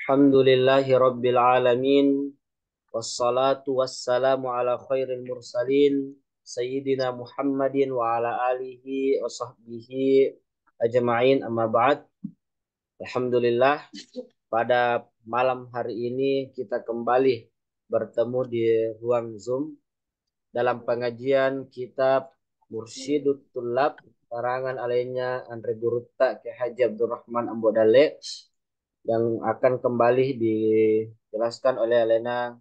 Alhamdulillahi Rabbil Alamin. Wassalatu wassalamu ala khairil mursalin Sayyidina Muhammadin wa ala alihi wa sahbihi ajma'in, amma ba'd. Alhamdulillah, pada malam hari ini kita kembali bertemu di ruang Zoom dalam pengajian kitab Mursyidut Tullab karangan alainya Andre Gurutta Ki Haji Abdurrahman Ambo Dale, yang akan kembali dijelaskan oleh Alena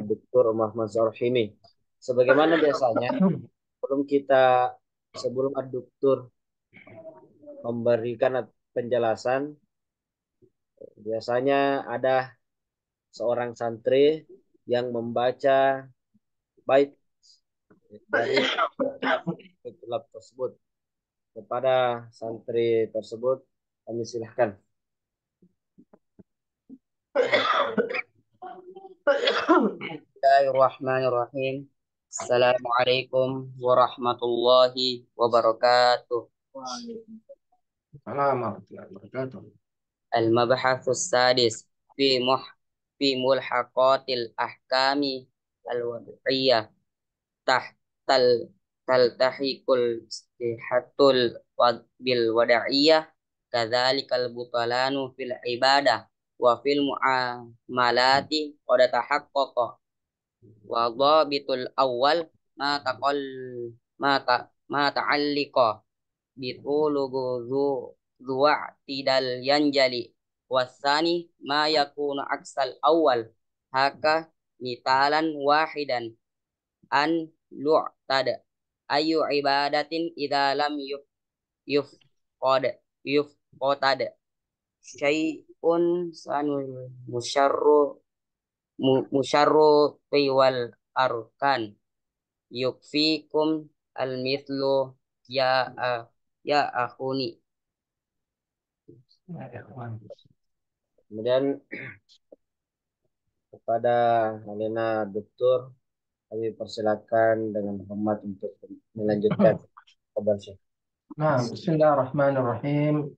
Dr. Muhammad Zarhimi. Sebagaimana biasanya, sebelum kita sebelum Dr. memberikan penjelasan, biasanya ada seorang santri yang membaca bait dari kitab tersebut. Kepada santri tersebut kami silahkan. Bismillahirrahmanirrahim. Assalamualaikum warahmatullahi wabarakatuh. Al-mabhatsus sadis fi muh fi mulhaqatil ahkami al-wad'iyah tahtal taltahiqul istihatul bil wad'iyah kadzalikal butalanu fil ibadah wa fil muamalati qad tahaqqaqa wa dhabitul awal ma taqal ma ta'alliqa bitulugu zuwa tidal yanjali wasani ma yakunu aksal awal haka mitalan wahidan an lu'tada ayu ibadatin idza lam yufqad yufqad syai'un sanul musyarru tiwal arkan yukfikum al-mithlu ya ya akhuni. Kemudian kepada Alena Doktor kami persilakan dengan hormat untuk melanjutkan kabar Syekh. Nah, bismillahirrahmanirrahim.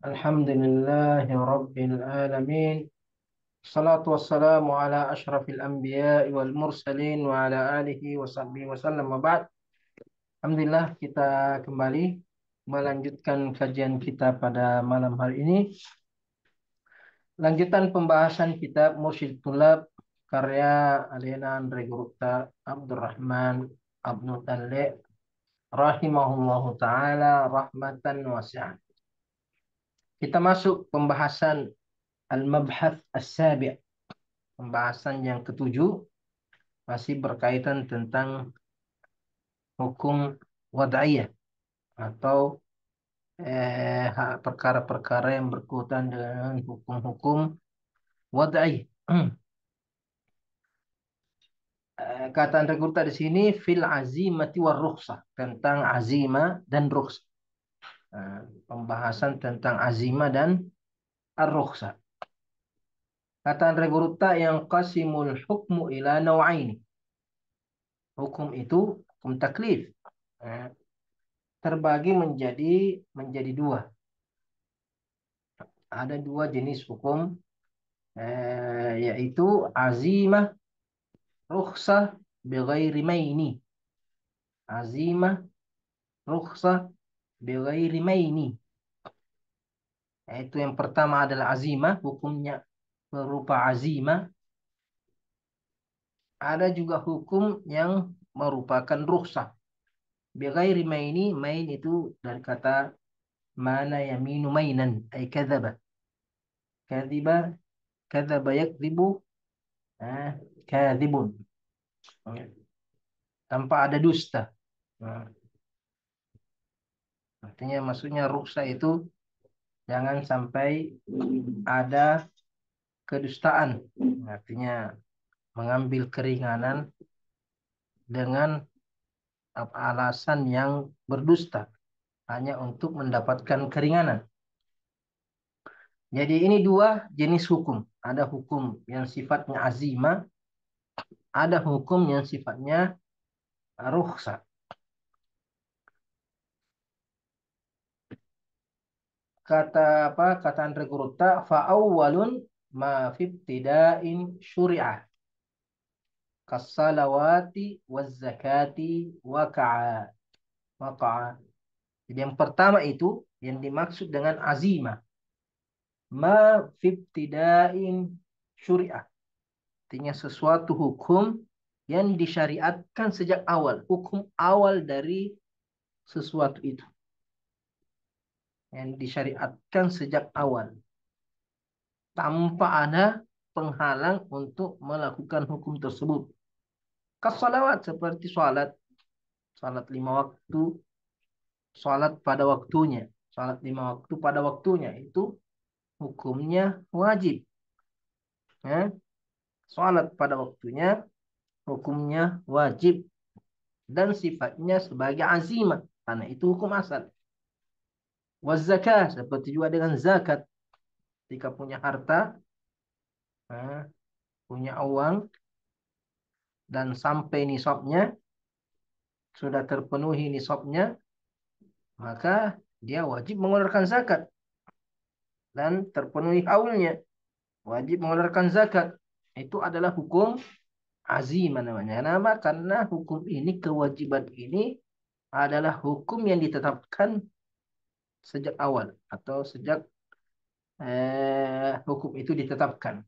Alhamdulillahi rabbil alamin. Salatu wassalamu ala ashrafil anbiya'i wal mursalin wa ala alihi wa sahbihi wa sallam wa ba'd. Alhamdulillah, kita kembali melanjutkan kajian kita pada malam hari ini. Lanjutan pembahasan kitab Mursyid Tulab karya Alena Andre Gurutta Abdurrahman Abdul Dale rahimahullahu ta'ala rahmatan wasi'an. Kita masuk pembahasan Al-Mabhath As-Sabi', pembahasan yang ketujuh, masih berkaitan tentang hukum wad'iyah atau perkara-perkara yang berkaitan dengan hukum-hukum wad'iyah. Kata Andre Gurta di sini fil azimati war rukhsah, tentang azimah dan rukhsah. Pembahasan tentang azimah dan ar-rukhsah. Kata Andre Gurta yang qasimul hukmu ila naw'aini. Hukum itu, hukum taklif, terbagi menjadi dua. Ada dua jenis hukum, yaitu azimah, rukhsah, bighairi maini. Azimah, rukhsah, bighairi maini. Yaitu yang pertama adalah azimah, hukumnya berupa azimah. Ada juga hukum yang merupakan rukhsah. Bighairi maini, main itu dari kata mana yaminu mainan, ay kadzaba. Kadziba, kadzaba yakdzibu, kadzibun. Tanpa ada dusta. Artinya maksudnya rukhsah itu jangan sampai ada kedustaan. Artinya mengambil keringanan dengan alasan yang berdusta hanya untuk mendapatkan keringanan. Jadi ini dua jenis hukum. Ada hukum yang sifatnya azimah, ada hukum yang sifatnya rukhsah. kata apa? Kata Andre Guruta, fa awwalun ma fi ibtida'in syuri'ah kasalawati waz zakati waqa'a. Waqa'a. Jadi yang pertama itu yang dimaksud dengan azimah, ma fi ibtida'in syuri'ah. Artinya sesuatu hukum yang disyariatkan sejak awal, hukum awal dari sesuatu itu yang disyariatkan sejak awal tanpa ada penghalang untuk melakukan hukum tersebut. Kasalawat seperti salat, salat lima waktu, salat pada waktunya, salat lima waktu pada waktunya itu hukumnya wajib. Ya. Salat pada waktunya hukumnya wajib dan sifatnya sebagai azimah karena itu hukum asal. Wazakah seperti juga dengan zakat. Ketika punya harta, punya uang dan sampai nisabnya, sudah terpenuhi nisabnya, maka dia wajib mengeluarkan zakat dan terpenuhi haulnya, wajib mengeluarkan zakat. Itu adalah hukum azimah namanya. Nama karena hukum ini, kewajiban ini adalah hukum yang ditetapkan sejak awal atau sejak hukum itu ditetapkan.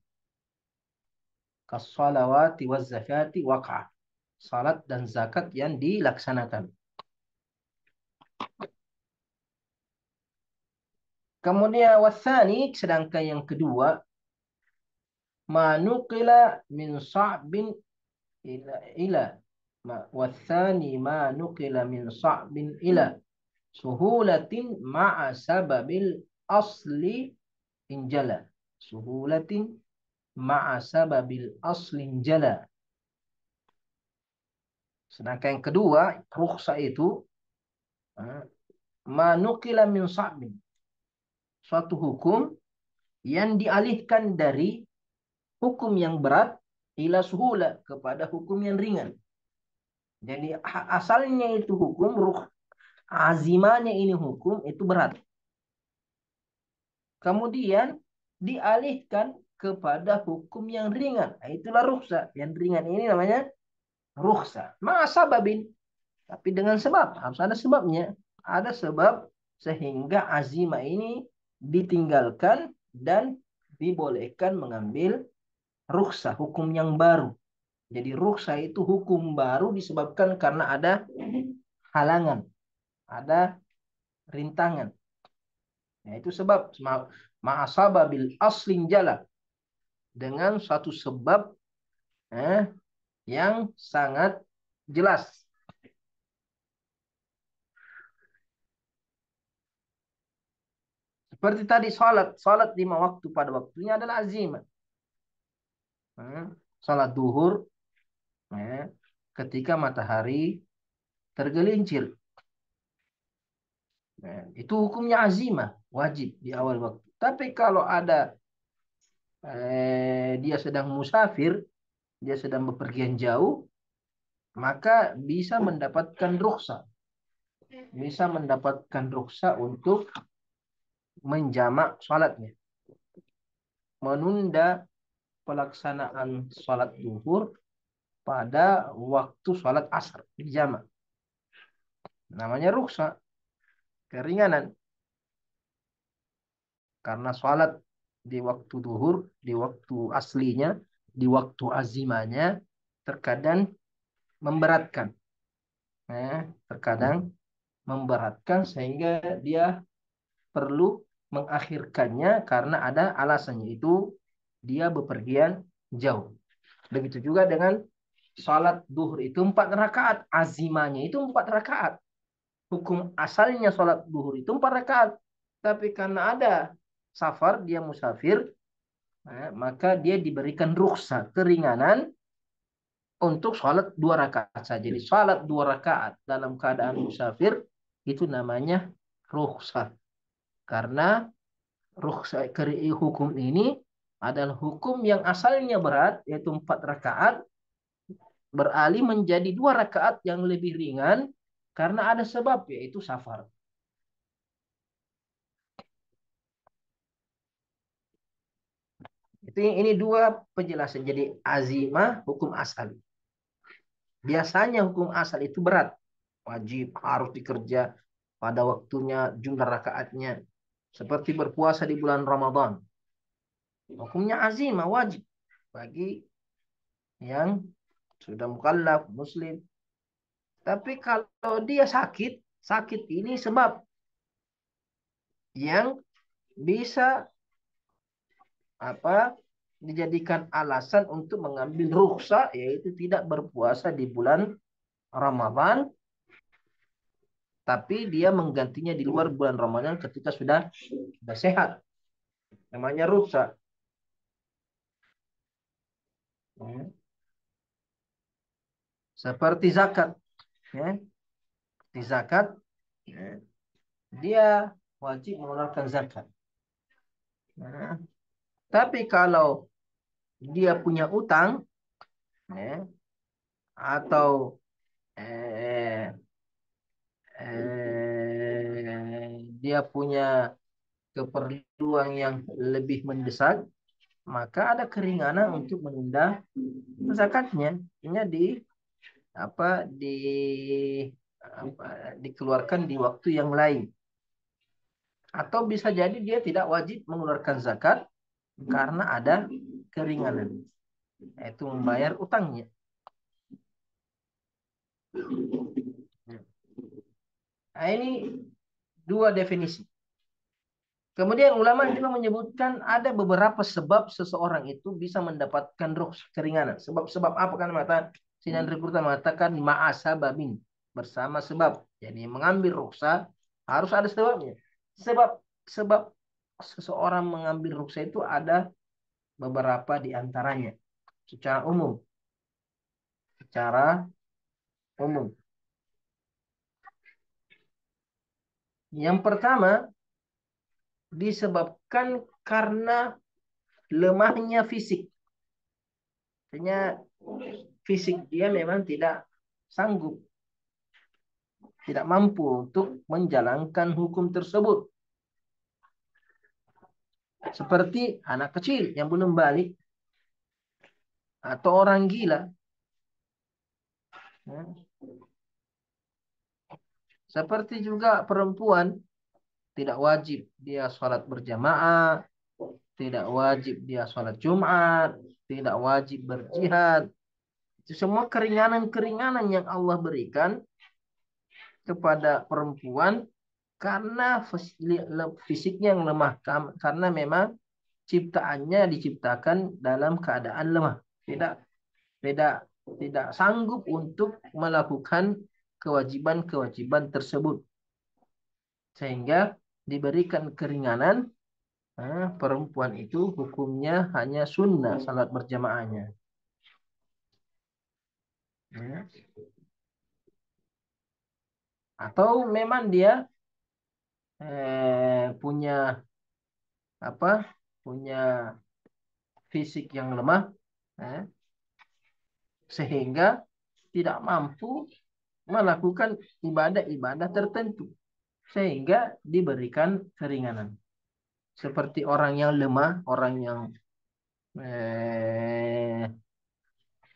Kasalawati waz zakati waqah. Salat dan zakat yang dilaksanakan. Kemudian wasani, sedangkan yang kedua, manukila min sa'bin ila wasani manukila min sa'bin ila suhulatin ma'a sababil asli injala. Suhulatin ma'a sababil asli injala. Sedangkan yang kedua, rukhsah itu manukila min sa'bin, suatu hukum yang dialihkan dari hukum yang berat ila suhula kepada hukum yang ringan. Jadi asalnya itu hukum, azimanya ini hukum itu berat. Kemudian dialihkan kepada hukum yang ringan. Nah, itulah rukhsah. Yang ringan ini namanya rukhsah. Masa babin. Tapi dengan sebab. Harus ada sebabnya. Ada sebab sehingga azimah ini ditinggalkan dan dibolehkan mengambil rukhsah, hukum yang baru. Jadi rukhsah itu hukum baru disebabkan karena ada halangan, ada rintangan. Nah, itu sebab ma'asaba bil aslin jala, dengan suatu sebab yang sangat jelas. Seperti tadi salat lima waktu pada waktunya adalah azimah. Salat duhur ketika matahari tergelincir. Nah, itu hukumnya azimah, wajib di awal waktu. Tapi kalau ada dia sedang musafir, dia sedang bepergian jauh, maka bisa mendapatkan rukhsah. Bisa mendapatkan rukhsah untuk menjamak salatnya. Menunda pelaksanaan salat duhur pada waktu salat asar dijamak. Namanya rukhsah, keringanan. Karena salat di waktu duhur, di waktu aslinya, di waktu azimanya terkadang memberatkan. Terkadang memberatkan sehingga dia perlu mengakhirkannya karena ada alasannya, itu dia bepergian jauh. Begitu juga dengan salat duhur itu 4 rakaat, azimanya itu 4 rakaat. Hukum asalnya salat duhur itu 4 rakaat. Tapi karena ada safar, dia musafir, maka dia diberikan rukhsah, keringanan untuk salat 2 rakaat saja. Jadi salat 2 rakaat dalam keadaan musafir itu namanya rukhsah. Karena rukhsah hukum ini adalah hukum yang asalnya berat, yaitu 4 rakaat, beralih menjadi 2 rakaat yang lebih ringan karena ada sebab, yaitu safar. Ini dua penjelasan. Jadi azimah hukum asal. Biasanya hukum asal itu berat. Wajib harus dikerja pada waktunya, jumlah rakaatnya. Seperti berpuasa di bulan Ramadan. Hukumnya azimah wajib bagi yang sudah mukallaf, muslim. Tapi kalau dia sakit, sakit ini sebab yang bisa apa dijadikan alasan untuk mengambil rukhsah, yaitu tidak berpuasa di bulan Ramadan, tapi dia menggantinya di luar bulan Ramadan ketika sudah sehat. Namanya rukhsah. Ya. Seperti zakat. Ya. Di zakat, ya, dia wajib mengeluarkan zakat. Nah, tapi kalau dia punya utang, ya, atau eh, dia punya keperluan yang lebih mendesak, maka ada keringanan untuk menunda zakatnya. Ini apa di dikeluarkan di waktu yang lain. Atau bisa jadi dia tidak wajib mengeluarkan zakat karena ada keringanan, yaitu membayar utangnya. Nah, ini dua definisi. Kemudian ulama juga menyebutkan ada beberapa sebab seseorang itu bisa mendapatkan rukhsah keringanan. Sebab-sebab apa kan Sinan Rekruta mengatakan ma'asababin, bersama sebab. Jadi mengambil rukhsah harus ada sebabnya. Sebab seseorang mengambil rukhsah itu ada beberapa di antaranya. Secara umum. Secara umum. Yang pertama disebabkan karena lemahnya fisik. Artinya fisik dia memang tidak sanggup, tidak mampu untuk menjalankan hukum tersebut. Seperti anak kecil yang belum balik atau orang gila. Seperti juga perempuan tidak wajib dia sholat berjamaah, tidak wajib dia sholat Jumat, tidak wajib berjihad. Itu semua keringanan-keringanan yang Allah berikan kepada perempuan karena fisiknya yang lemah, karena memang ciptaannya diciptakan dalam keadaan lemah, tidak tidak sanggup untuk melakukan kewajiban-kewajiban tersebut, sehingga diberikan keringanan. Perempuan itu hukumnya hanya sunnah salat berjamaahnya. Ya. Atau memang dia punya apa? Punya fisik yang lemah, sehingga tidak mampu melakukan ibadah-ibadah tertentu, sehingga diberikan keringanan. Seperti orang yang lemah, orang yang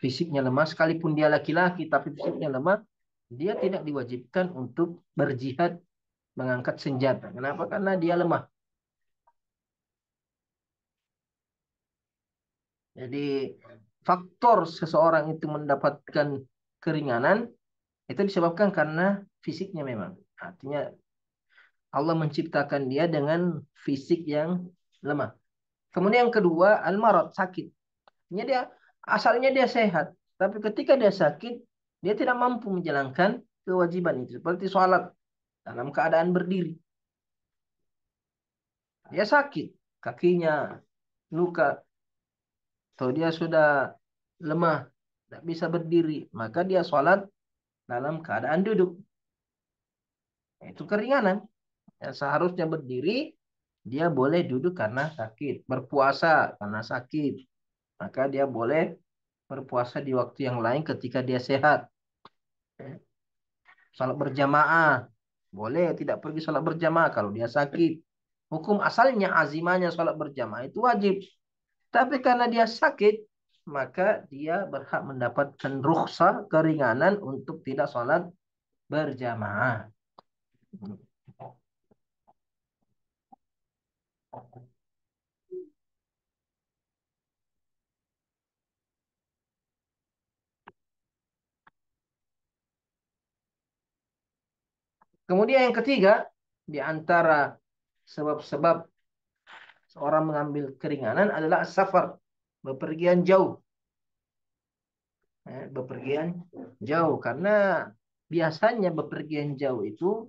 fisiknya lemah, sekalipun dia laki-laki tapi fisiknya lemah, dia tidak diwajibkan untuk berjihad mengangkat senjata. Kenapa? Karena dia lemah. Jadi faktor seseorang itu mendapatkan keringanan itu disebabkan karena fisiknya memang. Artinya Allah menciptakan dia dengan fisik yang lemah. Kemudian yang kedua, al-marad, sakit. Artinya dia asalnya dia sehat, tapi ketika dia sakit, dia tidak mampu menjalankan kewajiban itu. Seperti sholat dalam keadaan berdiri. Dia sakit, kakinya luka, atau dia sudah lemah, tidak bisa berdiri, maka dia sholat dalam keadaan duduk. Itu keringanan. Yang seharusnya berdiri, dia boleh duduk karena sakit. Berpuasa karena sakit. Maka dia boleh berpuasa di waktu yang lain ketika dia sehat. Salat berjamaah. Boleh tidak pergi salat berjamaah kalau dia sakit. Hukum asalnya azimanya salat berjamaah itu wajib. Tapi karena dia sakit, maka dia berhak mendapatkan rukhsah keringanan untuk tidak sholat berjamaah. Kemudian yang ketiga, di antara sebab-sebab seorang mengambil keringanan adalah safar, bepergian jauh. Bepergian jauh, karena biasanya bepergian jauh itu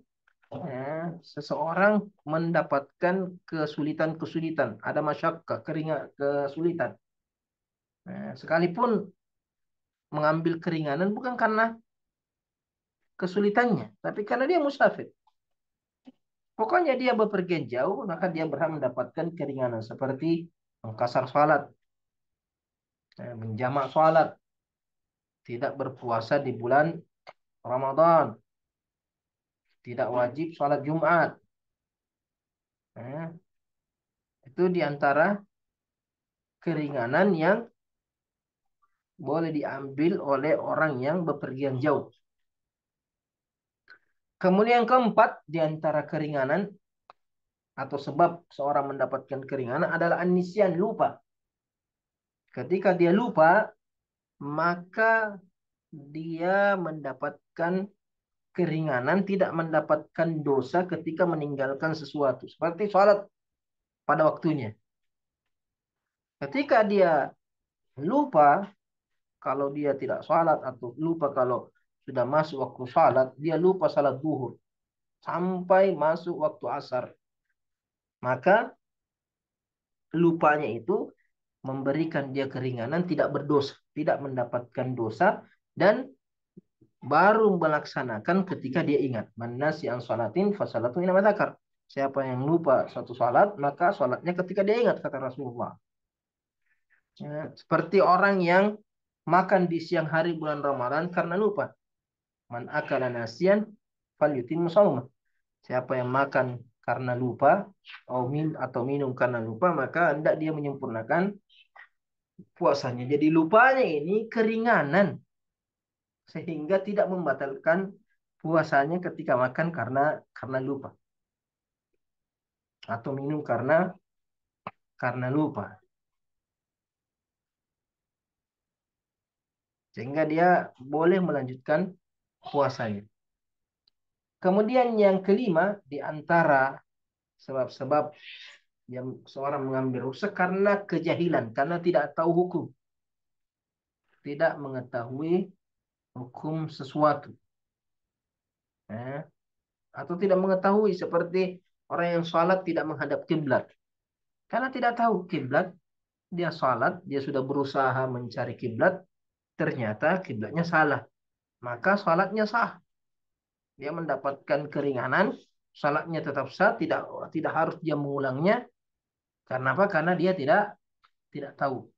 seseorang mendapatkan kesulitan-kesulitan, ada masyakkah, kesulitan. Sekalipun mengambil keringanan bukan karena kesulitannya, tapi karena dia musafir. Pokoknya dia bepergian jauh, maka dia berhak mendapatkan keringanan seperti mengkasar salat, menjamak salat, tidak berpuasa di bulan Ramadan, tidak wajib salat Jumat. Itu diantara keringanan yang boleh diambil oleh orang yang bepergian jauh. Kemudian yang keempat, diantara keringanan atau sebab seorang mendapatkan keringanan adalah an-nisyan, lupa. Ketika dia lupa, maka dia mendapatkan keringanan, tidak mendapatkan dosa ketika meninggalkan sesuatu. Seperti sholat pada waktunya. Ketika dia lupa, kalau dia tidak sholat atau lupa kalau sudah masuk waktu sholat, dia lupa sholat zuhur sampai masuk waktu asar. Maka lupanya itu memberikan dia keringanan, tidak berdosa, tidak mendapatkan dosa, dan baru melaksanakan ketika dia ingat. Man nasiya an salatin fasalatu inama dzakar. Siapa yang lupa satu salat, maka salatnya ketika dia ingat, kata Rasulullah. Seperti orang yang makan di siang hari bulan Ramadan karena lupa. Man akala nasiyan falyutimmu shaumah. Siapa yang makan karena lupa atau minum karena lupa, maka hendak dia menyempurnakan puasanya. Jadi lupanya ini keringanan sehingga tidak membatalkan puasanya ketika makan karena lupa atau minum karena lupa. Sehingga dia boleh melanjutkan puasanya. Kemudian yang kelima, di antara sebab-sebab yang seorang mengambil rukhsah karena kejahilan, karena tidak tahu hukum, tidak mengetahui hukum sesuatu, atau tidak mengetahui, seperti orang yang sholat tidak menghadap kiblat, karena tidak tahu kiblat, dia sholat, dia sudah berusaha mencari kiblat, ternyata kiblatnya salah, maka sholatnya sah, dia mendapatkan keringanan, sholatnya tetap sah, tidak tidak harus dia mengulangnya. Karena apa? Karena dia tidak tahu.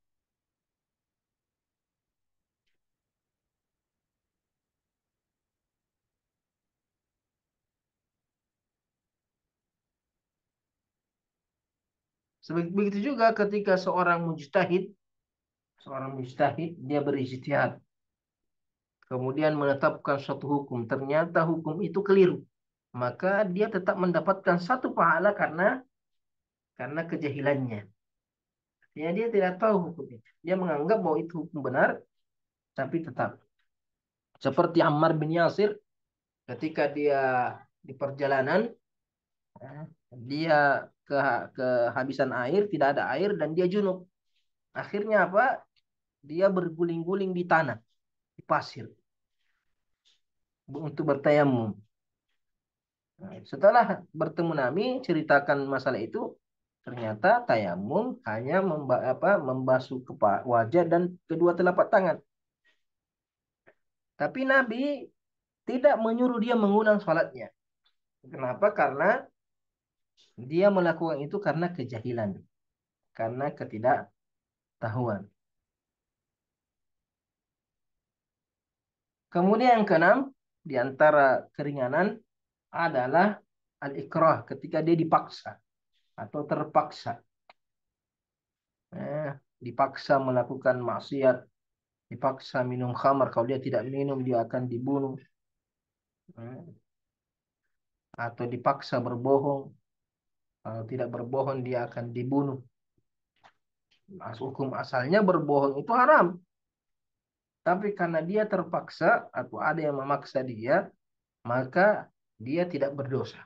Begitu juga ketika seorang mujtahid dia berijtihad, kemudian menetapkan suatu hukum, ternyata hukum itu keliru, maka dia tetap mendapatkan satu pahala karena kejahilannya. Ya, dia tidak tahu hukum itu. Dia menganggap bahwa itu hukum benar, tapi tetap. Seperti Ammar bin Yasir, ketika dia di perjalanan, dia ke kehabisan air, tidak ada air, dan dia junub. Akhirnya apa? Dia berguling-guling di tanah, di pasir, untuk bertayamum. Setelah bertemu Nabi, ceritakan masalah itu, ternyata tayamum hanya membasuh wajah dan kedua telapak tangan. Tapi Nabi tidak menyuruh dia mengulang sholatnya. Kenapa? Karena dia melakukan itu karena kejahilan, karena ketidaktahuan. Kemudian yang keenam, di antara keringanan adalah al-ikrah, ketika dia dipaksa atau terpaksa. dipaksa melakukan maksiat, dipaksa minum khamar, kalau dia tidak minum dia akan dibunuh, atau dipaksa berbohong, kalau tidak berbohong dia akan dibunuh. Hukum asalnya berbohong itu haram, tapi karena dia terpaksa atau ada yang memaksa dia, maka dia tidak berdosa.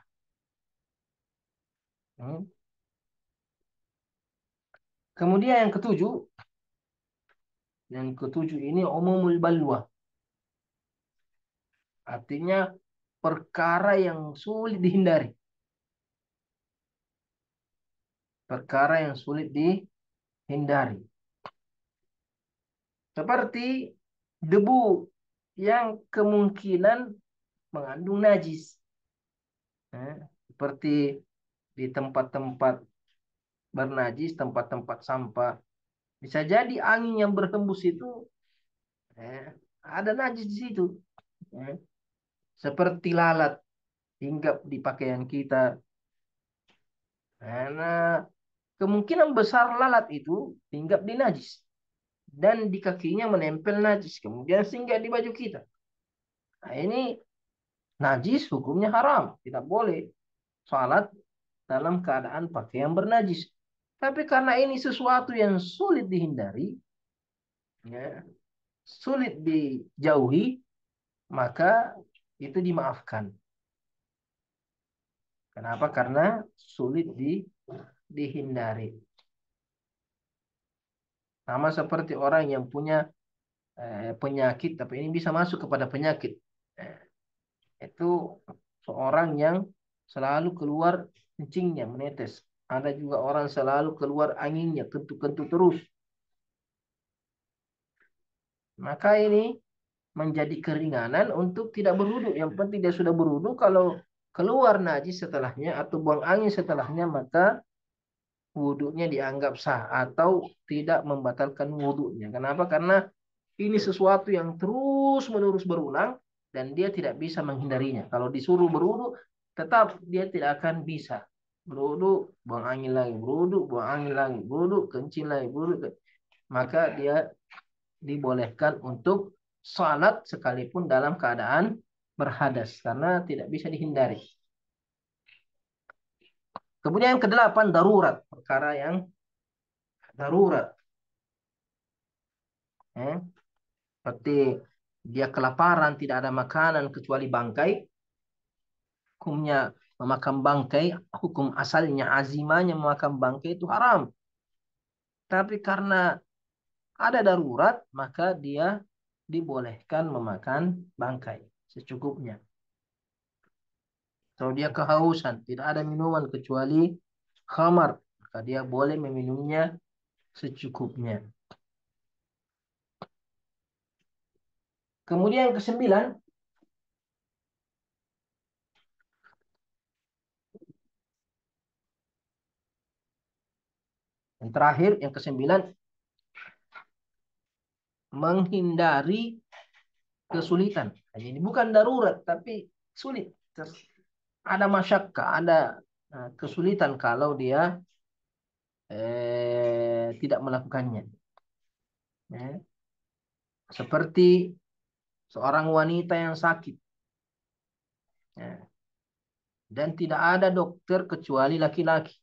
Kemudian yang ketujuh ini umumul balwa. Artinya perkara yang sulit dihindari. Perkara yang sulit dihindari. Seperti debu yang kemungkinan mengandung najis. Seperti di tempat-tempat bernajis, tempat-tempat sampah. Bisa jadi angin yang berhembus itu ada najis di situ. Seperti lalat hinggap di pakaian kita. Karena kemungkinan besar lalat itu hinggap di najis. Dan di kakinya menempel najis. Kemudian singgah di baju kita. Nah, ini najis hukumnya haram. Tidak boleh salat dalam keadaan pakaian bernajis. Tapi karena ini sesuatu yang sulit dihindari, ya, sulit dijauhi, maka itu dimaafkan. Kenapa? Karena sulit dihindari. Sama seperti orang yang punya penyakit, tapi ini bisa masuk kepada penyakit. Itu seorang yang selalu keluar kencingnya, menetes. Ada juga orang selalu keluar anginnya, kentu-kentu terus. Maka ini menjadi keringanan untuk tidak berwudu. Yang penting dia sudah berwudu, kalau keluar najis setelahnya atau buang angin setelahnya, maka wudunya dianggap sah atau tidak membatalkan wudunya. Kenapa? Karena ini sesuatu yang terus-menerus berulang dan dia tidak bisa menghindarinya. Kalau disuruh berwudu, tetap dia tidak akan bisa. Berwudu, buang angin lagi, berwudu, buang angin lagi, berwudu, kencing lagi, berwudu. Maka dia dibolehkan untuk salat sekalipun dalam keadaan berhadas karena tidak bisa dihindari. Kemudian yang kedelapan, darurat, perkara yang darurat. Seperti dia kelaparan, tidak ada makanan kecuali bangkai, hukumnya memakan bangkai, hukum asalnya azimanya memakan bangkai itu haram. Tapi karena ada darurat, maka dia dibolehkan memakan bangkai secukupnya. Kalau dia kehausan, tidak ada minuman kecuali khamar, maka dia boleh meminumnya secukupnya. Kemudian yang kesembilan, yang terakhir, yang kesembilan, menghindari kesulitan. Jadi bukan darurat, tapi sulit. Ada masyakka, ada kesulitan kalau dia tidak melakukannya. Seperti seorang wanita yang sakit. Dan tidak ada dokter kecuali laki-laki.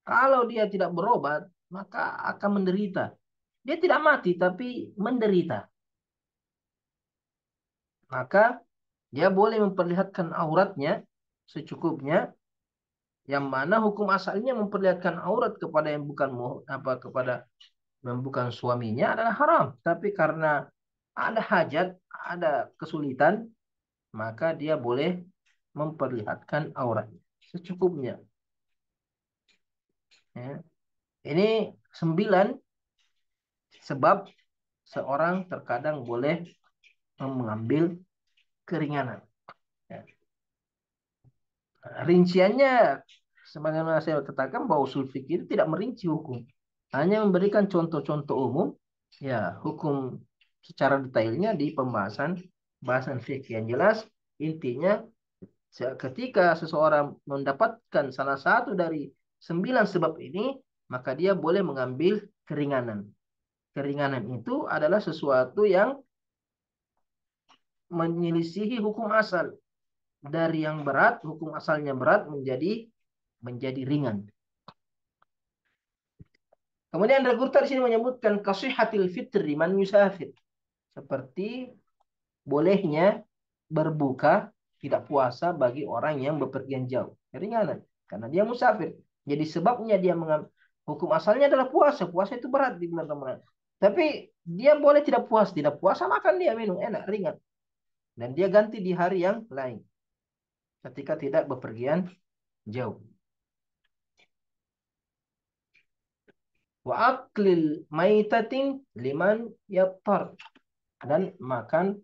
Kalau dia tidak berobat, maka akan menderita. Dia tidak mati, tapi menderita. Maka dia boleh memperlihatkan auratnya secukupnya, yang mana hukum asalnya memperlihatkan aurat kepada yang bukan kepada yang bukan suaminya adalah haram. Tapi karena ada hajat, ada kesulitan, maka dia boleh memperlihatkan auratnya secukupnya. Ini 9 sebab seorang terkadang boleh mengambil keringanan. Rinciannya, sebagaimana saya katakan, bahwa usul fikih tidak merinci hukum, hanya memberikan contoh-contoh umum. Ya, hukum secara detailnya di bahasan fikih. Yang jelas intinya, ketika seseorang mendapatkan salah satu dari 9 sebab ini, maka dia boleh mengambil keringanan. Keringanan itu adalah sesuatu yang menyelisihi hukum asal. Dari yang berat, hukum asalnya berat menjadi ringan. Kemudian Raghurta di sini menyebutkan kasihatil fitri man yusafir. Seperti bolehnya berbuka tidak puasa bagi orang yang bepergian jauh. Keringanan. Karena dia musafir. Jadi sebabnya dia mengambil hukum asalnya adalah puasa. Puasa itu berat di bulan Ramadan. Tapi dia boleh tidak puasa. Tidak puasa makan dia minum. Enak, ringan. Dan dia ganti di hari yang lain. Ketika tidak bepergian jauh. Wa aklil maitatin liman yattar. Dan makan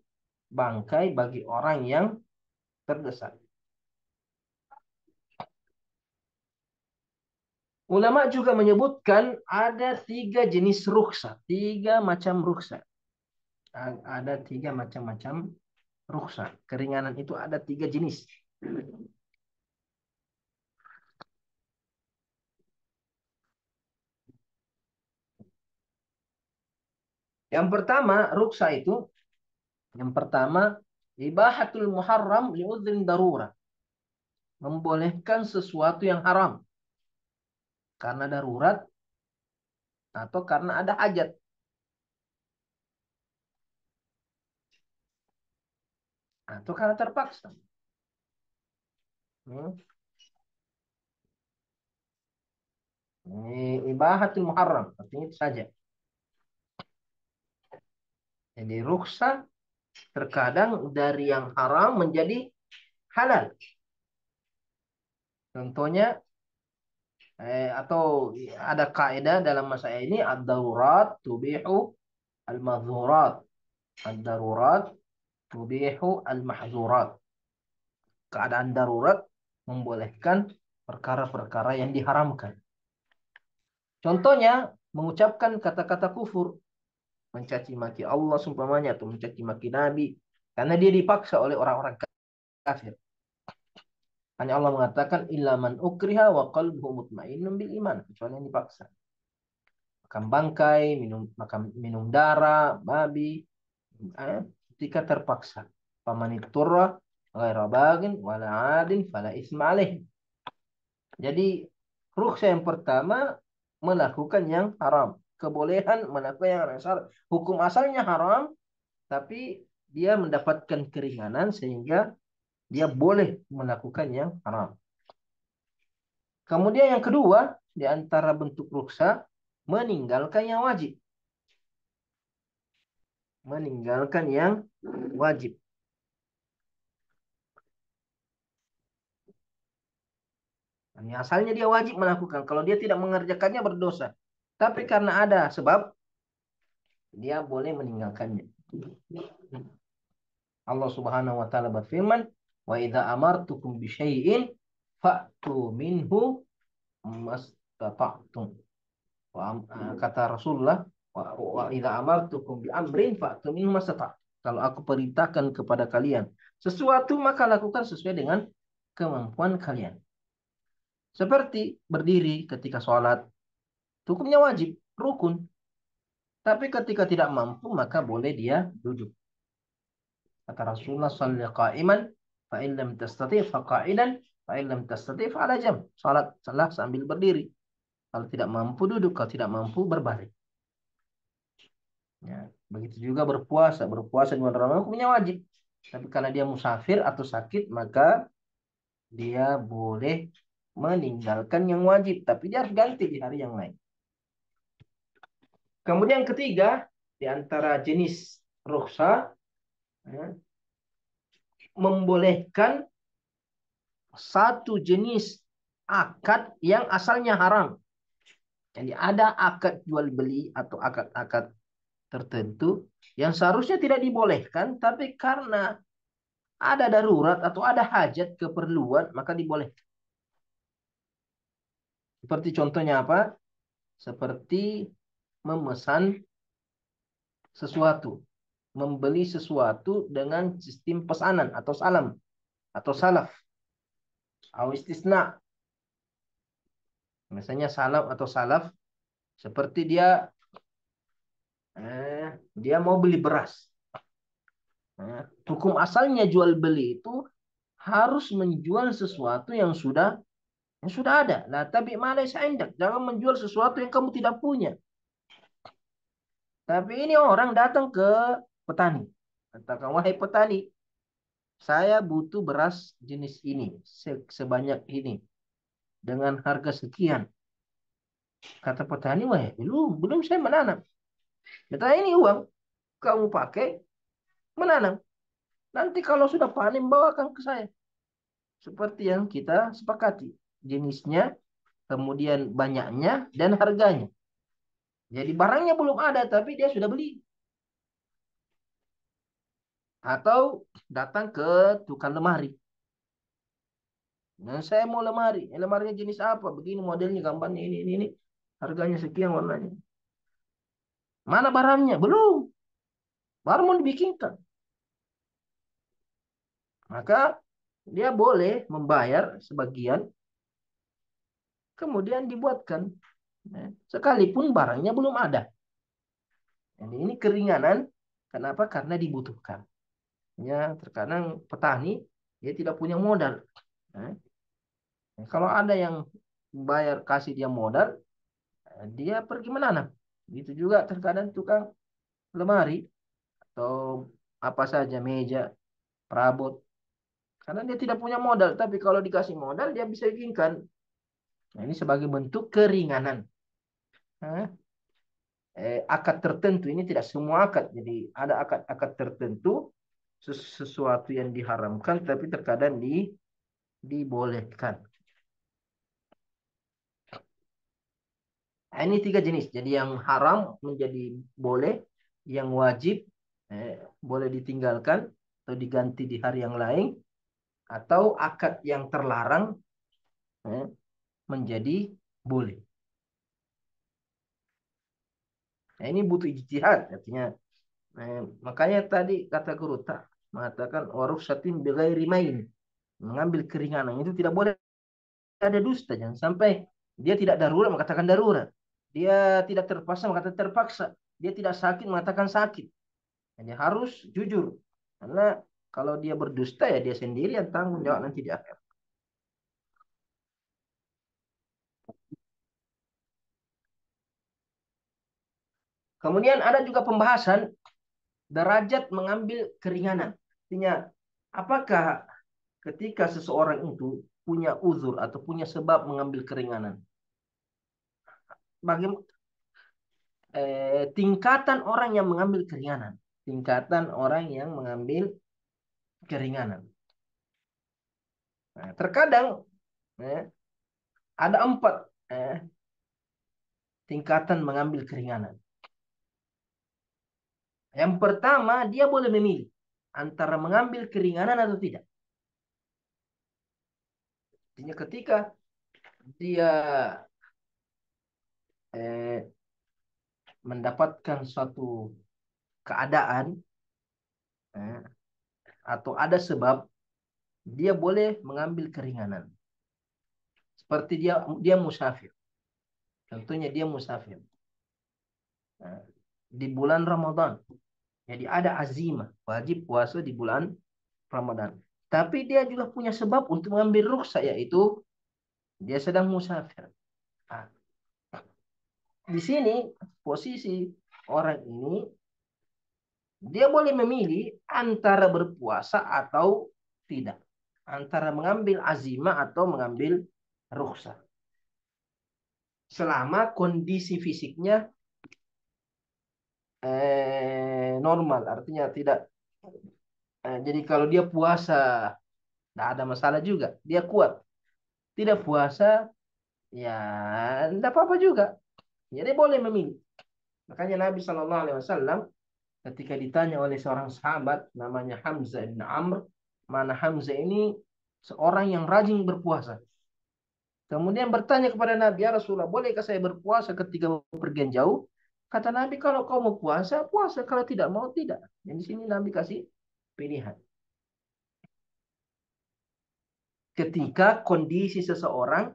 bangkai bagi orang yang terdesak. Ulama juga menyebutkan ada 3 jenis ruksa. 3 macam ruksa. Ada 3 macam ruksa. Keringanan itu ada 3 jenis. Yang pertama, ruksa itu. Yang pertama, ibahatul muharram li'udhrin darurah. Membolehkan sesuatu yang haram. Karena darurat atau karena ada hajat. Atau karena terpaksa. Ini ibahatul muharram. Artinya itu saja. Jadi ruksa terkadang dari yang haram menjadi halal. Contohnya atau ada kaidah dalam masalah ini ad-darurat tubihu al-mahzurat. Ad-darurat tubihu al-mahzurat. Keadaan darurat membolehkan perkara-perkara yang diharamkan. Contohnya mengucapkan kata-kata kufur, mencaci maki Allah seumpamanya atau mencaci maki Nabi karena dia dipaksa oleh orang-orang kafir. Hanya Allah mengatakan illa man ukriha wa qalbuhu mutmainnun bil iman, kecuali yang dipaksa. Makan bangkai, minum darah babi ketika terpaksa. Famaniturra ghaira bagin wala adin fala isma alaih. Jadi ruksa yang pertama melakukan yang haram. Kebolehan melakukan yang haram. Hukum asalnya haram, tapi dia mendapatkan keringanan sehingga dia boleh melakukan yang haram. Kemudian yang kedua, di antara bentuk ruksa, meninggalkan yang wajib. Meninggalkan yang wajib. Ini asalnya dia wajib melakukan. Kalau dia tidak mengerjakannya berdosa. Tapi karena ada sebab, dia boleh meninggalkannya. Allah Subhanahu wa taala berfirman, "Wa idza amartukum bi syai'in fa'tu minhu mastata'tum." Kata Rasulullah, "Wa idza amartukum bi amrin fa'tu minhu mastata'tum." Kalau aku perintahkan kepada kalian sesuatu, maka lakukan sesuai dengan kemampuan kalian. Seperti berdiri ketika sholat, hukumnya wajib, rukun. Tapi ketika tidak mampu, maka boleh dia duduk. Kata Rasulullah, "Shalli qa'iman, fa in lam tastati' fa qa'idan, fa in lam tastati' fa 'ala jam." Salat sambil berdiri. Kalau tidak mampu duduk, kalau tidak mampu berbaring. Ya, begitu juga berpuasa. Berpuasa di bulan Ramadan hukumnya wajib. Tapi karena dia musafir atau sakit, maka dia boleh meninggalkan yang wajib. Tapi dia harus ganti di hari yang lain. Kemudian yang ketiga, di antara jenis rukhsah, ya, membolehkan satu jenis akad yang asalnya haram. Jadi ada akad jual beli atau akad-akad tertentu yang seharusnya tidak dibolehkan, tapi karena ada darurat atau ada hajat keperluan, maka dibolehkan. Seperti contohnya apa? Seperti memesan sesuatu, membeli sesuatu dengan sistem pesanan atau salam atau salaf, atau istisna. Misalnya salaf atau salaf, seperti dia mau beli beras. Hukum asalnya jual beli itu harus menjual sesuatu yang sudah ada. Nah, tapi malaysia indak, jangan menjual sesuatu yang kamu tidak punya. Tapi ini orang datang ke petani. Katakan, wahai petani, saya butuh beras jenis ini, sebanyak ini, dengan harga sekian. Kata petani, wah belum, belum saya menanam. Kata ini uang, kamu pakai menanam. Nanti kalau sudah panen, bawakan ke saya. Seperti yang kita sepakati. Jenisnya, kemudian banyaknya, dan harganya. Jadi barangnya belum ada, tapi dia sudah beli. Atau datang ke tukang lemari. Nah, saya mau lemari. Lemarinya jenis apa? Begini modelnya, gambarnya ini. Harganya sekian, warnanya. Mana barangnya? Belum. Baru mau dibikinkan. Maka dia boleh membayar sebagian, kemudian dibuatkan. Sekalipun barangnya belum ada. Jadi ini keringanan. Kenapa? Karena dibutuhkan. Ya, terkadang petani dia tidak punya modal. Nah, kalau ada yang bayar kasih dia modal, dia pergi menanam. Gitu juga terkadang tukang lemari atau apa saja, meja, perabot. Karena dia tidak punya modal, tapi kalau dikasih modal dia bisa bikinkan. Nah, ini sebagai bentuk keringanan. Nah, akad tertentu ini tidak semua akad. Jadi ada akad-akad tertentu, sesuatu yang diharamkan tapi terkadang dibolehkan. Nah, ini 3 jenis. Jadi yang haram menjadi boleh, yang wajib boleh ditinggalkan atau diganti di hari yang lain, atau akad yang terlarang eh, menjadi boleh. Nah, ini butuh ijtihad, artinya makanya tadi kata guru tak mengatakan waruf satin bighairi main, mengambil keringanan itu tidak boleh ada dusta. Jangan sampai dia tidak darurat mengatakan darurat, dia tidak terpaksa mengatakan terpaksa, dia tidak sakit mengatakan sakit. Jadi harus jujur, karena kalau dia berdusta ya dia sendiri yang tanggung jawab nanti di akhir. Kemudian ada juga pembahasan derajat mengambil keringanan. Artinya, apakah ketika seseorang itu punya uzur atau punya sebab mengambil keringanan, bagaimana tingkatan orang yang mengambil keringanan, tingkatan orang yang mengambil keringanan. Nah, terkadang ada 4 tingkatan mengambil keringanan. Yang pertama, dia boleh memilih antara mengambil keringanan atau tidak. Artinya ketika dia eh, mendapatkan suatu keadaan eh, atau ada sebab, dia boleh mengambil keringanan. Seperti dia musafir. Tentunya dia musafir. Nah, di bulan Ramadan. Jadi ada azimah, wajib puasa di bulan Ramadan. Tapi dia juga punya sebab untuk mengambil rukhsah, yaitu dia sedang musafir. Nah, di sini posisi orang ini dia boleh memilih antara berpuasa atau tidak. Antara mengambil azimah atau mengambil rukhsah. Selama kondisi fisiknya normal, artinya tidak. Jadi kalau dia puasa, tidak ada masalah juga. Dia kuat. Tidak puasa, ya tidak apa-apa juga. Jadi boleh memilih. Makanya Nabi SAW ketika ditanya oleh seorang sahabat namanya Hamzah bin Amr, mana Hamzah ini seorang yang rajin berpuasa. Kemudian bertanya kepada Nabi, ya Rasulullah, bolehkah saya berpuasa ketika pergian jauh? Kata Nabi, kalau kau mau puasa, puasa. Kalau tidak mau, tidak. Dan di sini Nabi kasih pilihan. Ketika kondisi seseorang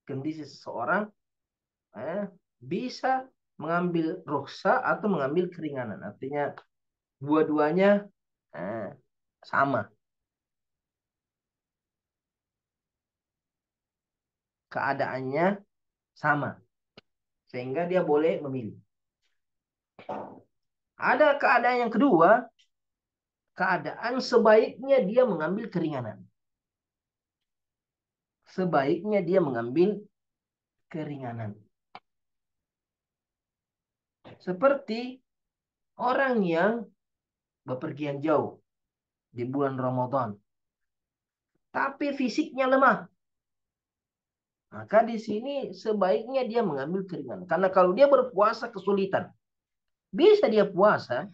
kondisi seseorang bisa mengambil ruksa atau mengambil keringanan. Artinya dua-duanya sama. Keadaannya sama. Sehingga dia boleh memilih. Ada keadaan yang kedua, keadaan sebaiknya dia mengambil keringanan. Sebaiknya dia mengambil keringanan. Seperti orang yang bepergian jauh di bulan Ramadan, tapi fisiknya lemah. Maka di sini sebaiknya dia mengambil keringanan. Karena kalau dia berpuasa kesulitan, bisa dia puasa,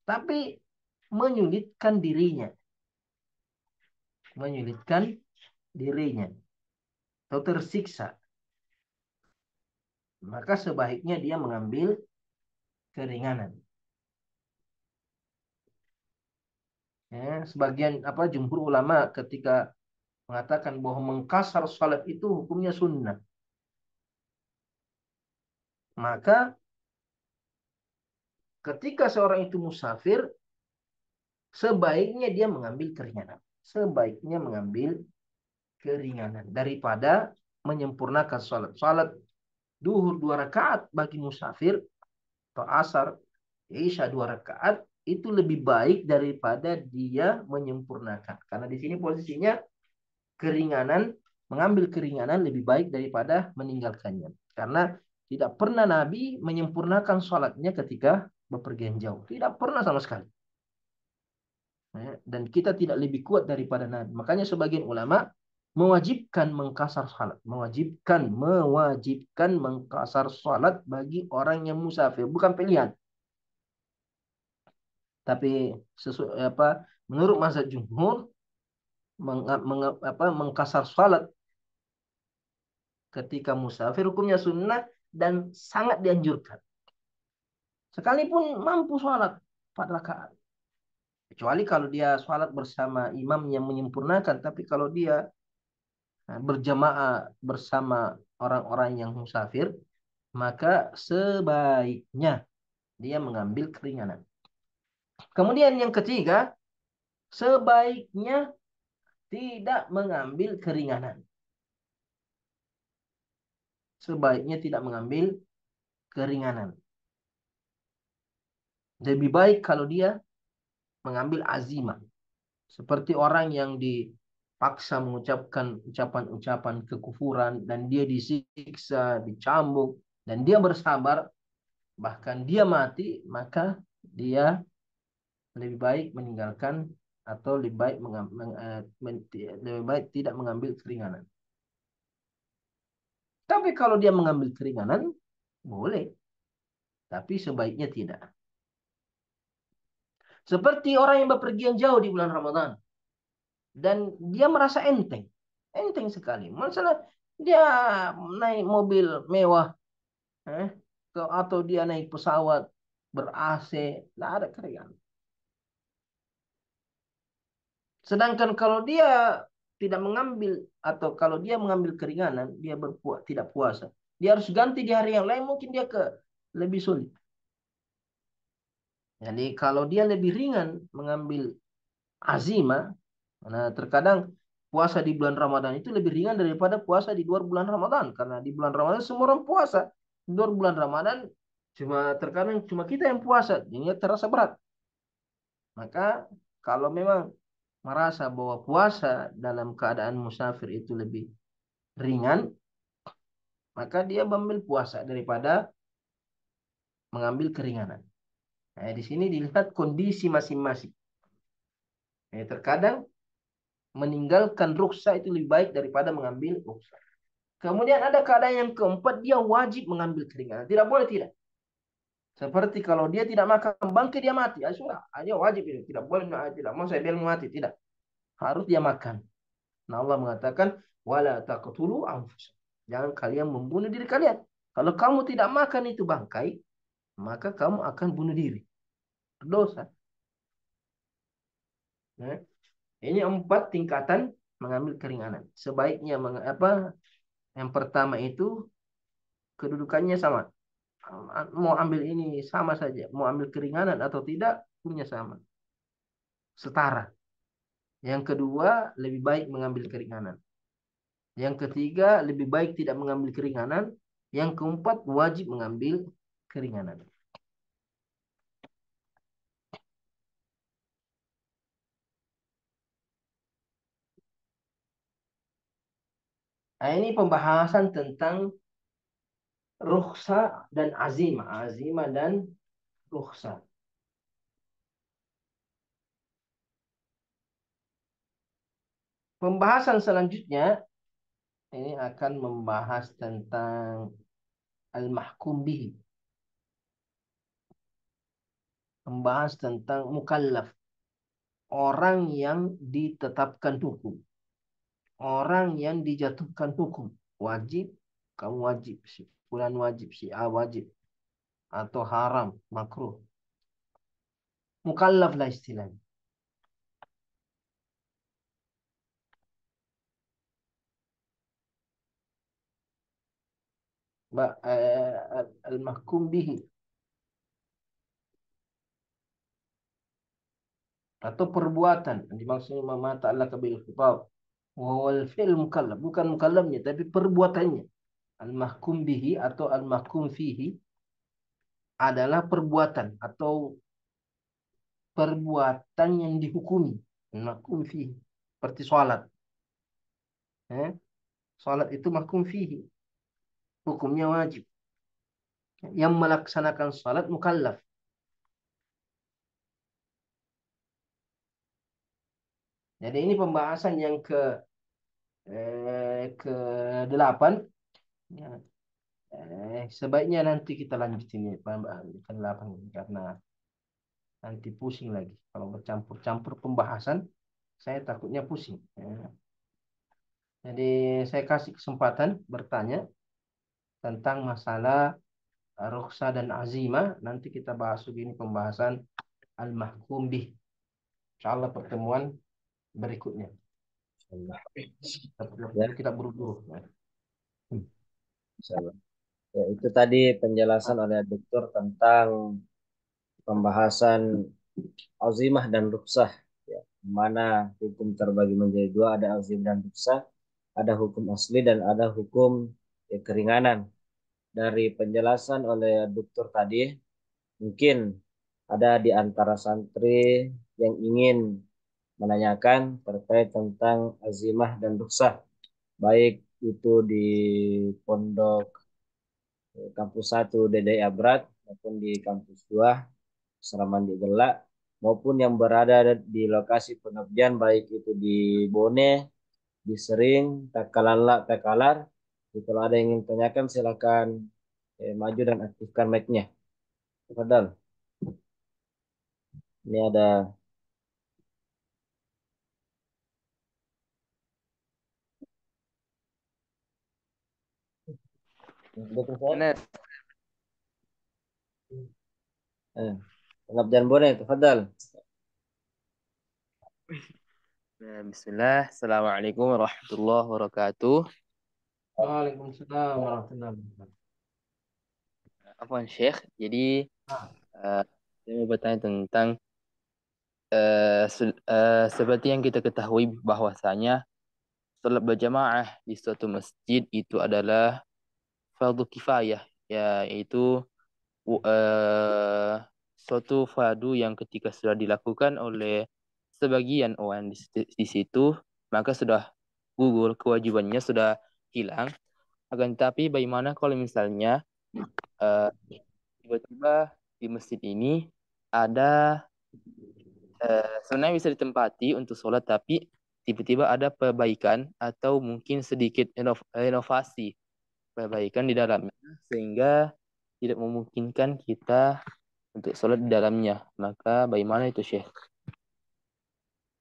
tapi menyulitkan dirinya. Menyulitkan dirinya. Atau tersiksa. Maka sebaiknya dia mengambil keringanan. Sebagian jumhur ulama ketika mengatakan bahwa mengkasar salat itu hukumnya sunnah. Maka ketika seorang itu musafir, sebaiknya dia mengambil keringanan. Sebaiknya mengambil keringanan daripada menyempurnakan salat. Salat duhur 2 rakaat bagi musafir atau asar, isya 2 rakaat itu lebih baik daripada dia menyempurnakan. Karena di sini posisinya keringanan, mengambil keringanan lebih baik daripada meninggalkannya. Karena tidak pernah Nabi menyempurnakan sholatnya ketika bepergian jauh. Tidak pernah sama sekali. Dan kita tidak lebih kuat daripada Nabi. Makanya sebagian ulama mewajibkan mengkasar salat. Mewajibkan mengkasar salat bagi orang yang musafir. Bukan pilihan. Tapi menurut mazhab jumhur, mengkasar salat ketika musafir hukumnya sunnah dan sangat dianjurkan. Sekalipun mampu sholat 4 rakaat. Kecuali kalau dia sholat bersama imam yang menyempurnakan. Tapi kalau dia berjamaah bersama orang-orang yang musafir, maka sebaiknya dia mengambil keringanan. Kemudian yang ketiga, sebaiknya tidak mengambil keringanan. Sebaiknya tidak mengambil keringanan. Lebih baik kalau dia mengambil azimah. Seperti orang yang dipaksa mengucapkan ucapan-ucapan kekufuran dan dia disiksa, dicambuk, dan dia bersabar, bahkan dia mati, maka dia lebih baik meninggalkan atau lebih baik tidak mengambil keringanan. Tapi kalau dia mengambil keringanan, boleh. Tapi sebaiknya tidak. Seperti orang yang bepergian jauh di bulan Ramadan. Dan dia merasa enteng. Enteng sekali. Masalah dia naik mobil mewah. Atau dia naik pesawat ber-AC. Tidak ada keringan. Sedangkan kalau dia tidak mengambil, atau kalau dia mengambil keringanan, dia tidak puasa. Dia harus ganti di hari yang lain, mungkin dia lebih sulit. Jadi kalau dia lebih ringan mengambil azimah, nah terkadang puasa di bulan Ramadan itu lebih ringan daripada puasa di luar bulan Ramadan. Karena di bulan Ramadan semua orang puasa. Di luar bulan Ramadan terkadang cuma kita yang puasa. Ini terasa berat. Maka kalau memang merasa bahwa puasa dalam keadaan musafir itu lebih ringan, maka dia mengambil puasa daripada mengambil keringanan. Nah, di sini dilihat kondisi masing-masing. Terkadang meninggalkan ruksa itu lebih baik daripada mengambil ruksa. Kemudian ada keadaan yang keempat, dia wajib mengambil keringanan. Tidak boleh tidak. Seperti kalau dia tidak makan bangkai, dia mati. Sudah, dia wajib itu. Tidak boleh, tidak mau saya bilang mati. Tidak. Harus dia makan. Nah, Allah mengatakan, wala taqtulu anfusakum. Jangan kalian membunuh diri kalian. Kalau kamu tidak makan itu bangkai, maka kamu akan bunuh diri. Berdosa. Ini 4 tingkatan mengambil keringanan. Sebaiknya apa? Yang pertama itu kedudukannya sama. Mau ambil ini sama saja. Mau ambil keringanan atau tidak, punya sama. Setara. Yang kedua, lebih baik mengambil keringanan. Yang ketiga, lebih baik tidak mengambil keringanan. Yang keempat, wajib mengambil keringanan. Nah, ini pembahasan tentang rukhsah dan azimah. Azimah dan rukhsah. Pembahasan selanjutnya ini akan membahas tentang al-mahkum bihi. Membahas tentang mukallaf. Orang yang ditetapkan hukum. Orang yang dijatuhkan hukum. Wajib, kamu wajib. Si fulan wajib, si A wajib. Atau haram, makruh. Mukallaf lah istilahnya. Al-mahkum bihi. Atau perbuatan. Dimaksudnya mama ta'ala kabil khitab. Wal fi'l mukallaf. Bukan mukallafnya, tapi perbuatannya. Al-mahkum bihi atau al-mahkum fihi adalah perbuatan atau perbuatan yang dihukumi. Al-mahkum fihi. Seperti sholat. Sholat itu mahkum fihi. Hukumnya wajib. Yang melaksanakan sholat mukallaf. Jadi ini pembahasan yang ke 8. Ya. Sebaiknya nanti kita lanjutin ini ke 8 karena nanti pusing lagi. Kalau bercampur-campur pembahasan, saya takutnya pusing. Ya. Jadi saya kasih kesempatan bertanya tentang masalah rukhsah dan azimah. Nanti kita bahas begini pembahasan al-mahkum bih. Insyaallah pertemuan berikutnya. Ya, Kita buru-buru. Ya. insyaallah. Ya, itu tadi penjelasan oleh dokter tentang pembahasan azimah dan rukhsah. Ya, di mana hukum terbagi menjadi dua, ada azim dan rukhsah, ada hukum asli dan ada hukum ya, keringanan. Dari penjelasan oleh dokter tadi, mungkin ada di antara santri yang ingin menanyakan terkait tentang azimah dan rukhsah, baik itu di pondok kampus 1 DDI Abrat maupun di kampus 2 Seraman di Gelak maupun yang berada di lokasi pengabdian baik itu di Bone, di Sering, Takalala, Takalar. Jadi kalau ada yang ingin tanyakan silakan maju dan aktifkan mic-nya. Fadal. Ini ada betul saya. Benar. Pengabdian Bone, Fadal. Nah, bismillah. Assalamualaikum warahmatullahi wabarakatuh. Waalaikumsalam warahmatullahi wabarakatuh. Afwan Syekh. Jadi Ah, saya mau bertanya tentang seperti yang kita ketahui bahwasanya salat berjamaah di suatu masjid itu adalah fardu kifayah, yaitu eh, suatu fardu yang ketika sudah dilakukan oleh sebagian orang di situ, maka sudah gugur, kewajibannya sudah hilang. Akan tetapi bagaimana kalau misalnya eh, tiba-tiba di masjid ini ada sebenarnya bisa ditempati untuk sholat, tapi tiba-tiba ada perbaikan atau mungkin sedikit renovasi perbaikan di dalamnya sehingga tidak memungkinkan kita untuk sholat di dalamnya. Maka bagaimana itu, Syekh?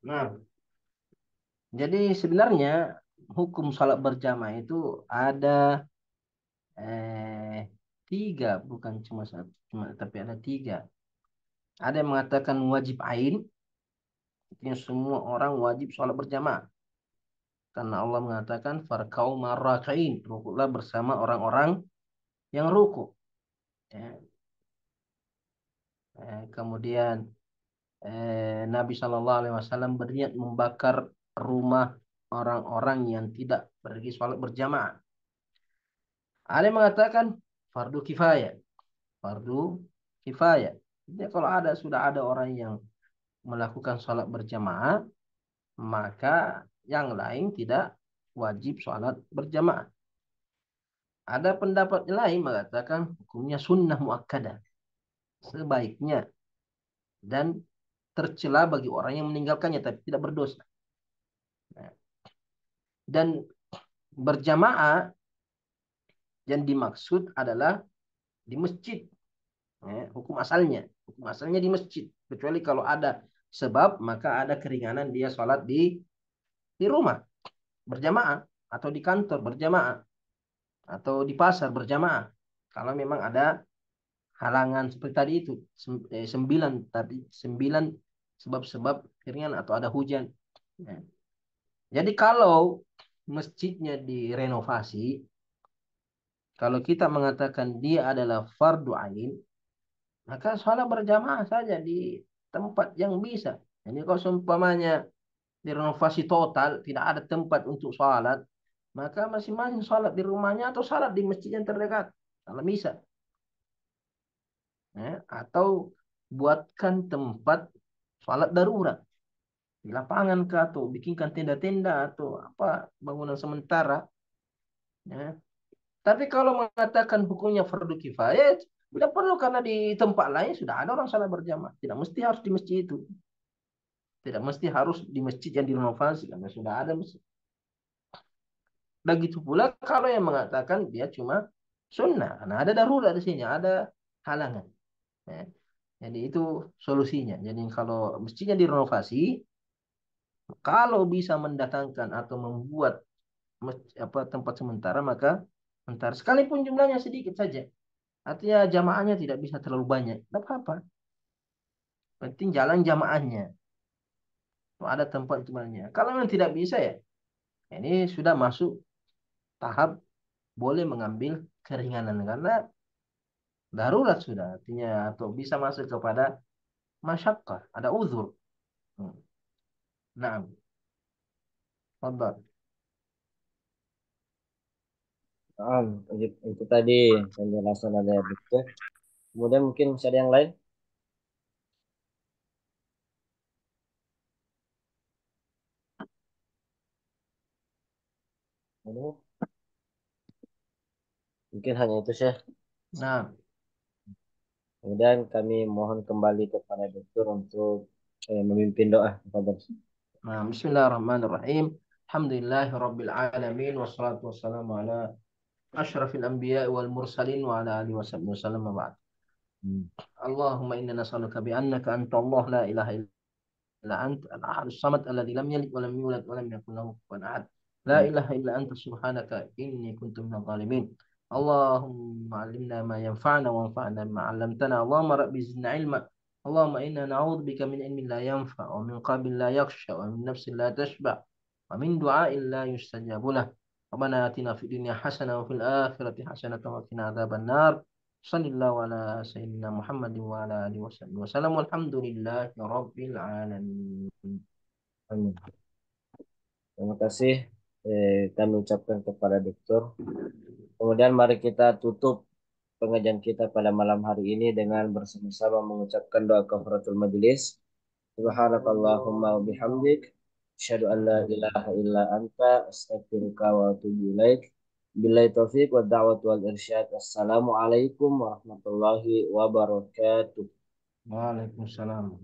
nah, jadi sebenarnya hukum salat berjamaah itu ada eh, 3, bukan cuma satu, tapi ada 3. Ada yang mengatakan wajib ain, artinya semua orang wajib sholat berjamaah. Karena Allah mengatakan farkau marrakain, rukuklah bersama orang-orang yang ruku. Ya. Kemudian Nabi Shallallahu Alaihi Wasallam berniat membakar rumah orang-orang yang tidak pergi sholat berjamaah. Ada yang mengatakan fardu kifayah, fardu kifayah. Jadi kalau sudah ada orang yang melakukan sholat berjamaah, maka yang lain tidak wajib sholat berjamaah. Ada pendapat lain mengatakan hukumnya sunnah muakkadah, sebaiknya, dan tercela bagi orang yang meninggalkannya tapi tidak berdosa. Nah, dan berjamaah yang dimaksud adalah di masjid. Hukum asalnya di masjid. Kecuali kalau ada sebab, maka ada keringanan dia sholat di rumah berjamaah, atau di kantor berjamaah, atau di pasar berjamaah. Kalau memang ada halangan seperti tadi itu, sembilan sebab-sebab keringan atau ada hujan. Ya. Jadi kalau masjidnya direnovasi, kalau kita mengatakan dia adalah fardu ain, maka sholat berjamaah saja di tempat yang bisa. Jadi kalau seumpamanya direnovasi total, tidak ada tempat untuk sholat, maka masing-masing sholat di rumahnya atau sholat di masjid yang terdekat, kalau bisa. Atau buatkan tempat sholat darurat di lapangan atau bikinkan tenda-tenda atau apa bangunan sementara. Ya. Tapi kalau mengatakan hukumnya fardu kifayah, tidak perlu, karena di tempat lain sudah ada orang sholat berjamaah. Tidak mesti harus di masjid itu. Tidak mesti harus di masjid yang direnovasi, karena sudah ada masjid. Begitu pula kalau yang mengatakan dia cuma sunnah, karena ada darurat di sini, ada halangan. Ya. Jadi itu solusinya. Jadi kalau masjidnya direnovasi, kalau bisa mendatangkan atau membuat tempat sementara, maka sementara, sekalipun jumlahnya sedikit saja. Artinya jamaahnya tidak bisa terlalu banyak, tidak apa-apa. Penting jalan jamaahnya. Ada tempat temannya. Kalau memang tidak bisa, ya ini sudah masuk tahap boleh mengambil keringanan, karena darurat sudah, artinya atau bisa masuk kepada masyakkah, ada uzur. Nah, fadhal. Itu tadi penjelasan dari dokter. Kemudian mungkin masih ada yang lain? Mungkin hanya itu sih. Nah, Kemudian kami mohon kembali kepada dokter untuk memimpin doa kepada. Bismillahirrahmanirrahim. Alhamdulillahi rabbil alamin, wassalatu wassalamu ala asyrafil anbiya wal mursalin wa ala alihi wasallam wa ba'd. Allahumma inna nas'aluka bi annaka anta Allah la ilaha illa anta al-ahad as-samad alladhi lam yalid wa lam yulad wa lam yakul lahu kufuwan ahad. La ilaha illa anta subhanaka inni kuntu minadh dhalimin. Allahumma 'allimna ma yanfa'una wanfa'na bima 'allamtana. Allahumma rabbi zidna 'ilma. Allahumma inna na'udzu bika min ilmin la yanfa' wa min qalbin la yakhsha wa min nafsin la tashba' wa min du'a'in la yustajabu lah. Rabbana atina fid dunya hasanah wa fil akhirati hasanah wa qina adzaban nar. Sallallahu ala sayyidina Muhammadin wa ala alihi wasallam. Walhamdulillahi rabbil alamin. Amin. Terima kasih kami ucapkan kepada dokter. Kemudian mari kita tutup pengajian kita pada malam hari ini dengan bersama-sama mengucapkan doa kafaratul majelis. Subhanakallahumma wa bihamdik, asyhadu an la ilaha illa anta, astaghfiruka wa atubu ilaik. Billahi taufiq wa da'wat wal irsyad. Assalamualaikum warahmatullahi wabarakatuh. Waalaikumsalam.